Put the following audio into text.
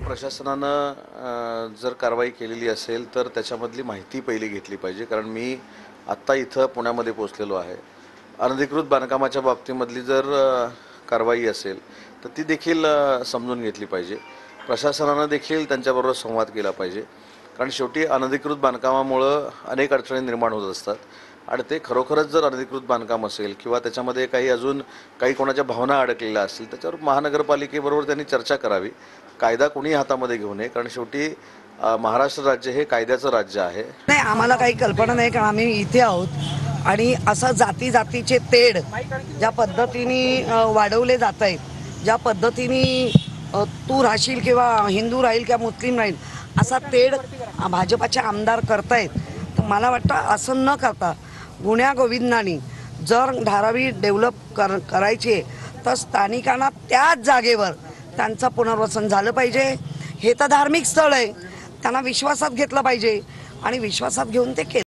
प्रशासनानं जर कारवाई केलेली असेल तर त्याच्यामधली माहिती पहिली घेतली पाहिजे, कारण मी आत्ता इथं पुण्यामध्ये पोहोचलेलो आहे। अनधिकृत बांधकामाच्या बाबतीमधली जर कारवाई असेल तर ती देखील समजून घेतली पाहिजे। प्रशासनानं देखील त्यांच्याबरोबर संवाद केला पाहिजे, कारण शेवटी अनधिकृत बांधकामामुळं अनेक अडचणी निर्माण होत असतात आणि ते खरोखरच जर अनधिकृत बांधकाम असेल किंवा त्याच्यामध्ये काही कोणाच्या भावना अडकलेल्या असतील त्याच्यावर महानगरपालिकेबरोबर त्यांनी चर्चा करावी। कायदा कोणी हातामध्ये घेऊ नये, कारण शेवटी महाराष्ट्र राज्य हे कायद्याचं राज्य आहे। नाही, आम्हाला काही कल्पना नाही, कारण आम्ही इथे आहोत आणि असं जातीचे तेढ ज्या पद्धतीने वाढवले जात आहेत, ज्या पद्धतीने तू राहशील किंवा हिंदू राहील किंवा मुस्लिम राहील असा तेढ भाजपाचे आमदार करतायत, तर मला वाटतं असं न करता गुण्यागोविंदांनी जर धारावी डेव्हलप करायची तर स्थानिकांना त्याच जागेवर त्यांचं पुनर्वसन झालं पाहिजे। हे तर धार्मिक स्थळ आहे, त्यांना विश्वासात घेतलं पाहिजे आणि विश्वासात घेऊन ते केलं।